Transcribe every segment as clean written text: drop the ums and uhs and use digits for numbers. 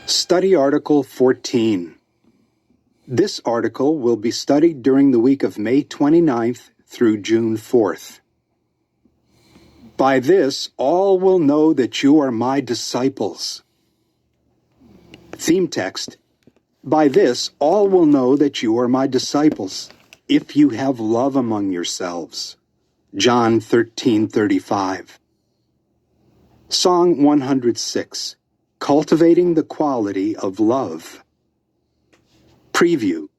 Study Article 14. This article will be studied during the week of May 29th through June 4th. By this, all will know that you are my disciples. Theme text: By this, all will know that you are my disciples, if you have love among yourselves. John 13:35. Song 106, Cultivating the Quality of Love. Preview.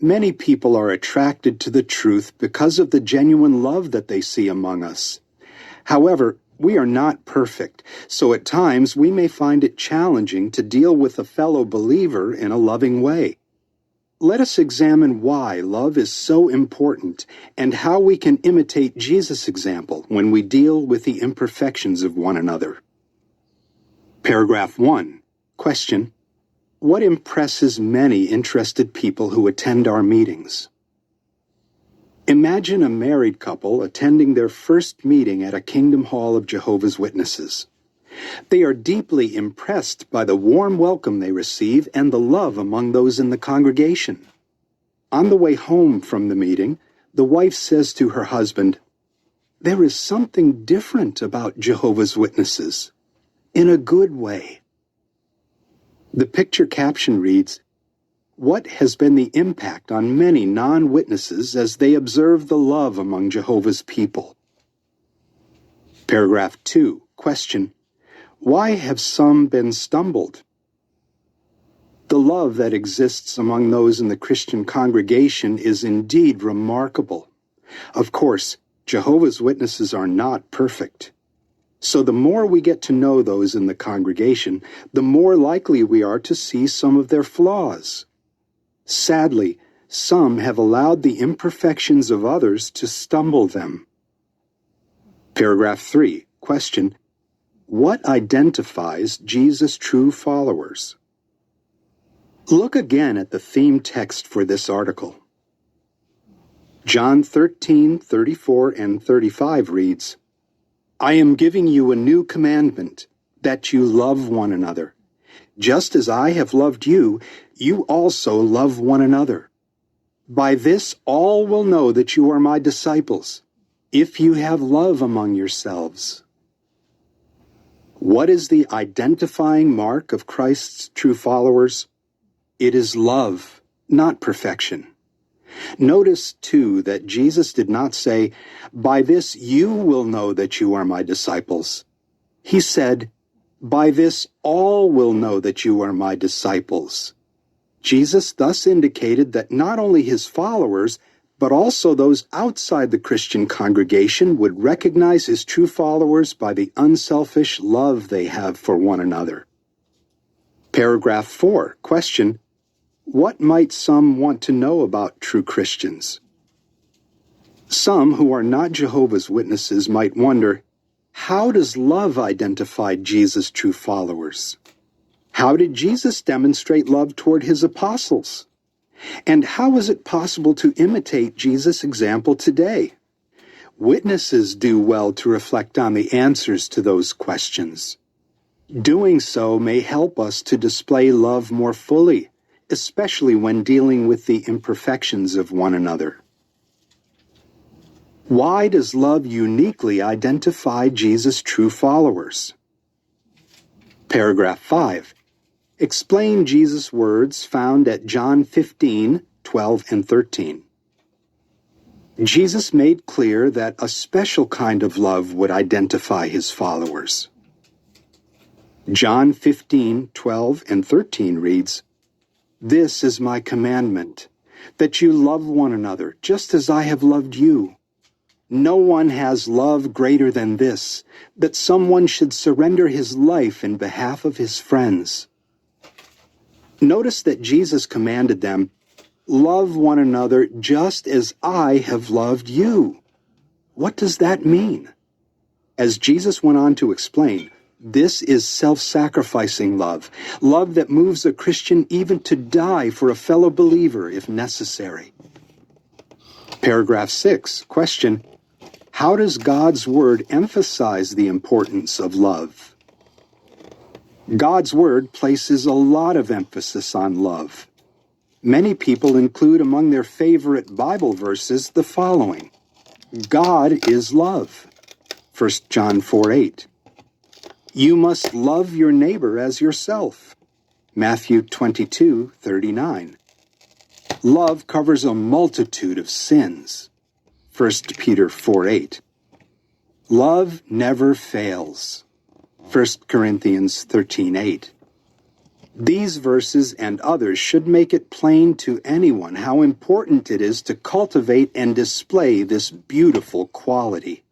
Many people are attracted to the truth because of the genuine love that they see among us. However, we are not perfect, so at times we may find it challenging to deal with a fellow believer in a loving way. Let us examine why love is so important and how we can imitate Jesus' example when we deal with the imperfections of one another. Paragraph 1. Question: What impresses many interested people who attend our meetings? Imagine a married couple attending their first meeting at a Kingdom Hall of Jehovah's Witnesses. They are deeply impressed by the warm welcome they receive and the love among those in the congregation. On the way home from the meeting, the wife says to her husband, "There is something different about Jehovah's Witnesses, in a good way." The picture caption reads, "What has been the impact on many non-witnesses as they observe the love among Jehovah's people?" Paragraph 2. Question: Why have some been stumbled? The love that exists among those in the Christian congregation is indeed remarkable. Of course, Jehovah's Witnesses are not perfect. So the more we get to know those in the congregation, the more likely we are to see some of their flaws. Sadly, some have allowed the imperfections of others to stumble them. Paragraph 3. Question: What identifies Jesus' true followers? Look again at the theme text for this article. John 13:34 and 35 reads, "I am giving you a new commandment, that you love one another. Just as I have loved you, you also love one another. By this all will know that you are my disciples, if you have love among yourselves." What is the identifying mark of Christ's true followers? It is love, not perfection. Notice, too, that Jesus did not say, "By this you will know that you are my disciples." He said, "By this all will know that you are my disciples." Jesus thus indicated that not only his followers, but also those outside the Christian congregation would recognize his true followers by the unselfish love they have for one another. Paragraph 4. Question: What might some want to know about true Christians? Some who are not Jehovah's Witnesses might wonder, how does love identify Jesus' true followers? How did Jesus demonstrate love toward his apostles? And how is it possible to imitate Jesus' example today? Witnesses do well to reflect on the answers to those questions. Doing so may help us to display love more fully, especially when dealing with the imperfections of one another. Why does love uniquely identify Jesus' true followers? Paragraph 5. Explain Jesus' words found at John 15:12 and 13. Jesus made clear that a special kind of love would identify his followers. John 15:12 and 13 reads, "This is my commandment, that you love one another, just as I have loved you. No one has love greater than this, that someone should surrender his life in behalf of his friends." Notice that Jesus commanded them, "Love one another just as I have loved you." What does that mean? As Jesus went on to explain, this is self-sacrificing love, love that moves a Christian even to die for a fellow believer if necessary. Paragraph 6. Question: How does God's Word emphasize the importance of love? God's Word places a lot of emphasis on love. Many people include among their favorite Bible verses the following: God is love. 1 John 4:8. You must love your neighbor as yourself. Matthew 22:39. Love covers a multitude of sins. 1 Peter 4:8. Love never fails. 1 Corinthians 13:8. These verses and others should make it plain to anyone how important it is to cultivate and display this beautiful quality.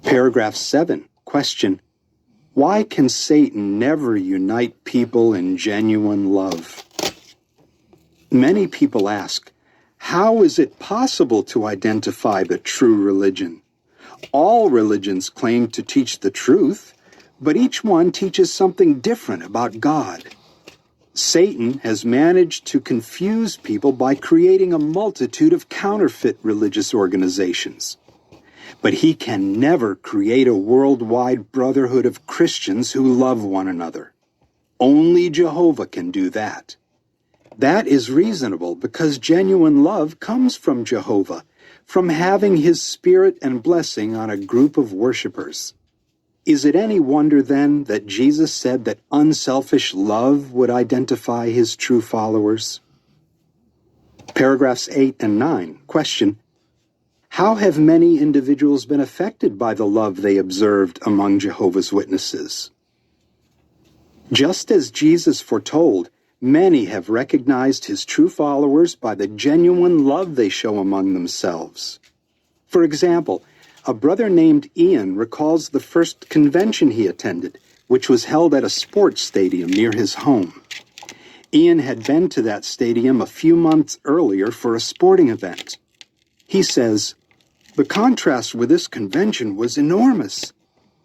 Paragraph 7. Question: why can Satan never unite people in genuine love? Many people ask, how is it possible to identify the true religion? All religions claim to teach the truth, but each one teaches something different about God. Satan has managed to confuse people by creating a multitude of counterfeit religious organizations. But he can never create a worldwide brotherhood of Christians who love one another. Only Jehovah can do that. That is reasonable because genuine love comes from Jehovah, from having his spirit and blessing on a group of worshipers. Is it any wonder then that Jesus said that unselfish love would identify his true followers? Paragraphs 8 and 9. Question: how have many individuals been affected by the love they observed among Jehovah's Witnesses? Just as Jesus foretold, many have recognized his true followers by the genuine love they show among themselves. For example, a brother named Ian recalls the first convention he attended, which was held at a sports stadium near his home. Ian had been to that stadium a few months earlier for a sporting event. He says, "The contrast with this convention was enormous.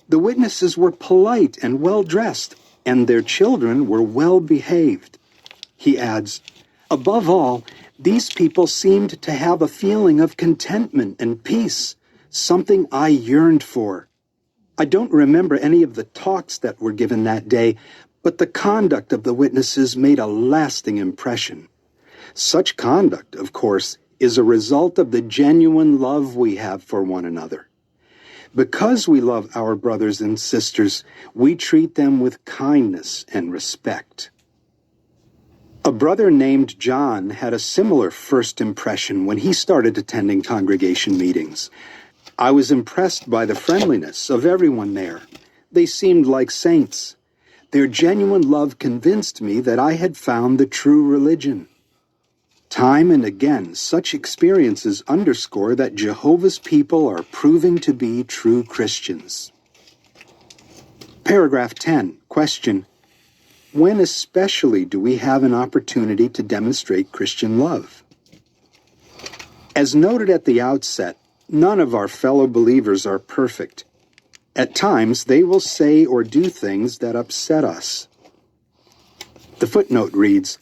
The witnesses were polite and well-dressed, and their children were well-behaved." He adds, "Above all, these people seemed to have a feeling of contentment and peace, something I yearned for. I don't remember any of the talks that were given that day, but the conduct of the witnesses made a lasting impression. Such conduct, of course, is a result of the genuine love we have for one another. Because we love our brothers and sisters, we treat them with kindness and respect." A brother named John had a similar first impression when he started attending congregation meetings. "I was impressed by the friendliness of everyone there. They seemed like saints. Their genuine love convinced me that I had found the true religion." Time and again, such experiences underscore that Jehovah's people are proving to be true Christians. Paragraph 10. Question: when especially do we have an opportunity to demonstrate Christian love? As noted at the outset, none of our fellow believers are perfect. At times, they will say or do things that upset us. The footnote reads,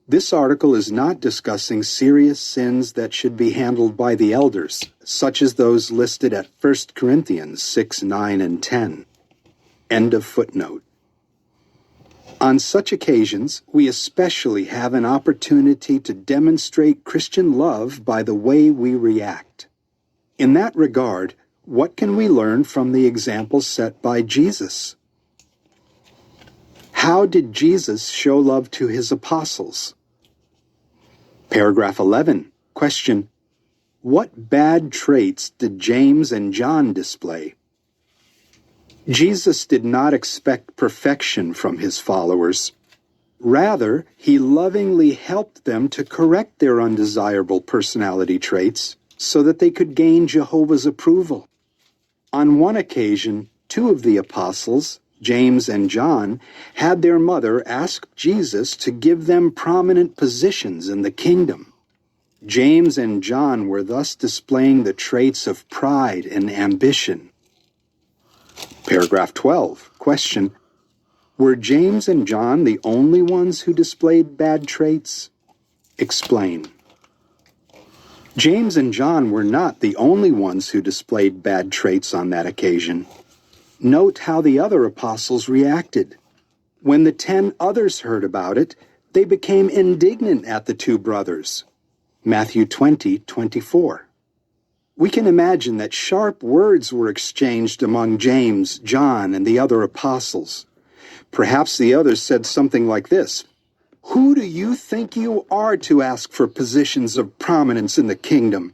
"This article is not discussing serious sins that should be handled by the elders, such as those listed at 1 Corinthians 6, 9, and 10. End of footnote. On such occasions, we especially have an opportunity to demonstrate Christian love by the way we react. In that regard, what can we learn from the example set by Jesus? How did Jesus show love to his apostles? Paragraph 11. Question: what bad traits did James and John display? Jesus did not expect perfection from his followers. Rather, he lovingly helped them to correct their undesirable personality traits so that they could gain Jehovah's approval. On one occasion, two of the apostles, James and John, had their mother ask Jesus to give them prominent positions in the kingdom. James and John were thus displaying the traits of pride and ambition. Paragraph 12. Question: were James and John the only ones who displayed bad traits? Explain. James and John were not the only ones who displayed bad traits on that occasion. Note how the other apostles reacted. When the 10 others heard about it, they became indignant at the two brothers. Matthew 20:24. We can imagine that sharp words were exchanged among James, John, and the other apostles. Perhaps the others said something like this: "Who do you think you are to ask for positions of prominence in the kingdom?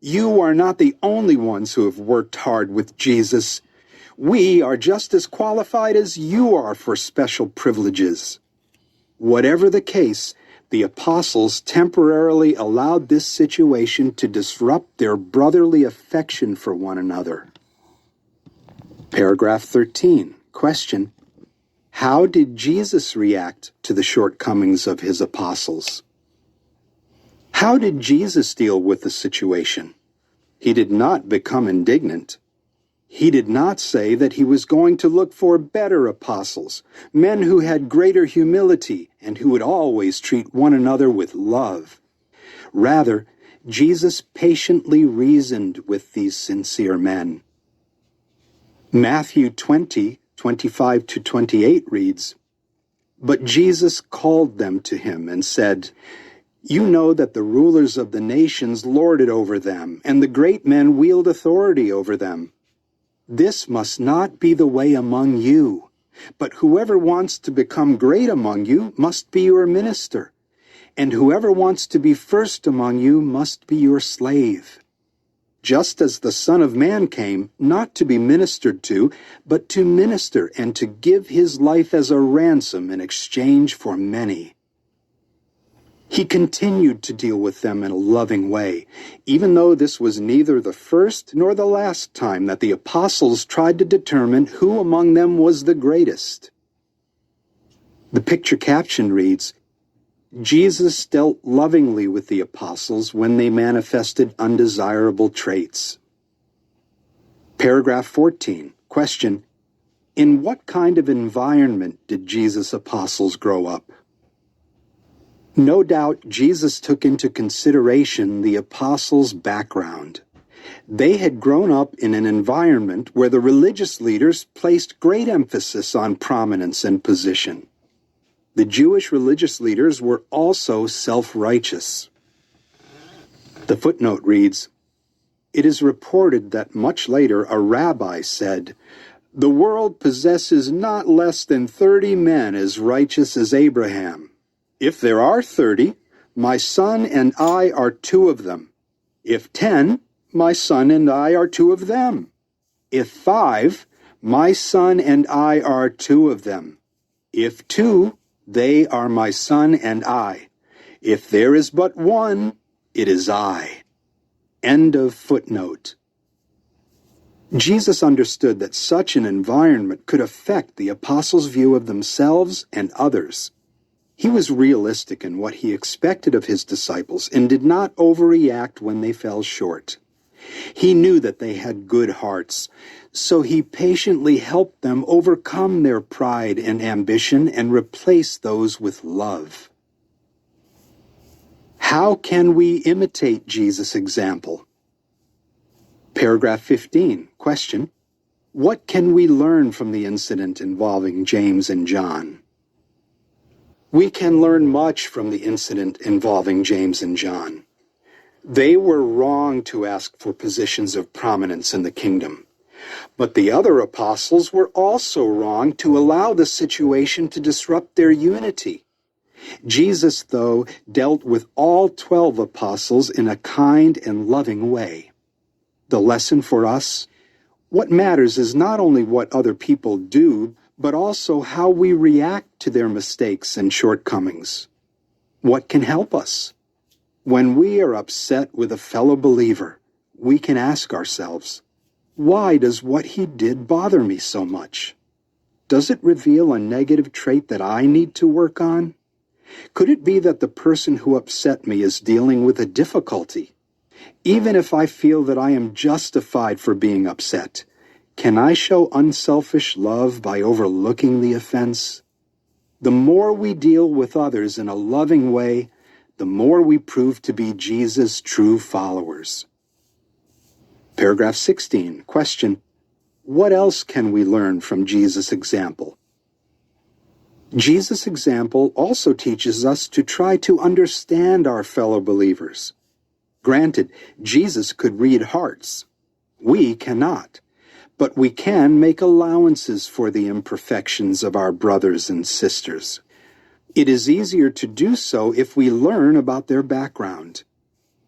You are not the only ones who have worked hard with Jesus. We are just as qualified as you are for special privileges." Whatever the case, the apostles temporarily allowed this situation to disrupt their brotherly affection for one another. Paragraph 13. Question: how did Jesus react to the shortcomings of his apostles? How did Jesus deal with the situation? He did not become indignant. He did not say that he was going to look for better apostles, men who had greater humility and who would always treat one another with love. Rather, Jesus patiently reasoned with these sincere men. Matthew 20:25-28 reads, "But Jesus called them to him and said, 'You know that the rulers of the nations lord it over them, and the great men wield authority over them. This must not be the way among you, but whoever wants to become great among you must be your minister, and whoever wants to be first among you must be your slave. Just as the Son of Man came, not to be ministered to, but to minister and to give his life as a ransom in exchange for many.'" He continued to deal with them in a loving way, even though this was neither the first nor the last time that the apostles tried to determine who among them was the greatest. The picture caption reads, "Jesus dealt lovingly with the apostles when they manifested undesirable traits." Paragraph 14. Question: in what kind of environment did Jesus' apostles grow up? No doubt Jesus took into consideration the apostles' background. They had grown up in an environment where the religious leaders placed great emphasis on prominence and position. The Jewish religious leaders were also self-righteous. The footnote reads, "It is reported that much later a rabbi said, 'The world possesses not less than 30 men as righteous as Abraham. If there are 30, my son and I are 2 of them. If 10, my son and I are 2 of them. If 5, my son and I are 2 of them. If 2, they are my son and I. If there is but 1, it is I.'" End of footnote. Jesus understood that such an environment could affect the apostles' view of themselves and others. He was realistic in what he expected of his disciples and did not overreact when they fell short. He knew that they had good hearts, so he patiently helped them overcome their pride and ambition and replace those with love. How can we imitate Jesus' example? Paragraph 15. Question: what can we learn from the incident involving James and John? We can learn much from the incident involving James and John. They were wrong to ask for positions of prominence in the kingdom. But the other apostles were also wrong to allow the situation to disrupt their unity. Jesus, though, dealt with all 12 apostles in a kind and loving way. The lesson for us: what matters is not only what other people do, but also how we react to their mistakes and shortcomings. What can help us? When we are upset with a fellow believer, we can ask ourselves, why does what he did bother me so much? Does it reveal a negative trait that I need to work on? Could it be that the person who upset me is dealing with a difficulty? Even if I feel that I am justified for being upset, can I show unselfish love by overlooking the offense? The more we deal with others in a loving way, the more we prove to be Jesus' true followers. Paragraph 16. Question: What else can we learn from Jesus' example? Jesus' example also teaches us to try to understand our fellow believers. Granted, Jesus could read hearts. We cannot. But we can make allowances for the imperfections of our brothers and sisters. It is easier to do so if we learn about their background.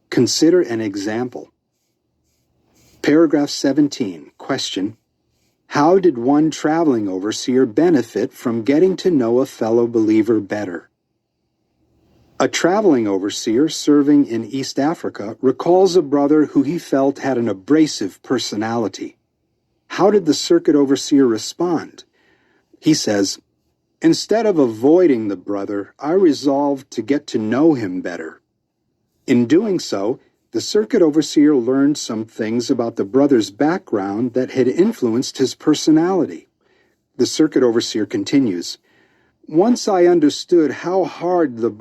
Consider an example. Paragraph 17, question. How did one traveling overseer benefit from getting to know a fellow believer better? A traveling overseer serving in East Africa recalls a brother who he felt had an abrasive personality. How did the circuit overseer respond? He says, "Instead of avoiding the brother, I resolved to get to know him better." In doing so, the circuit overseer learned some things about the brother's background that had influenced his personality. The circuit overseer continues, "Once I understood how hard the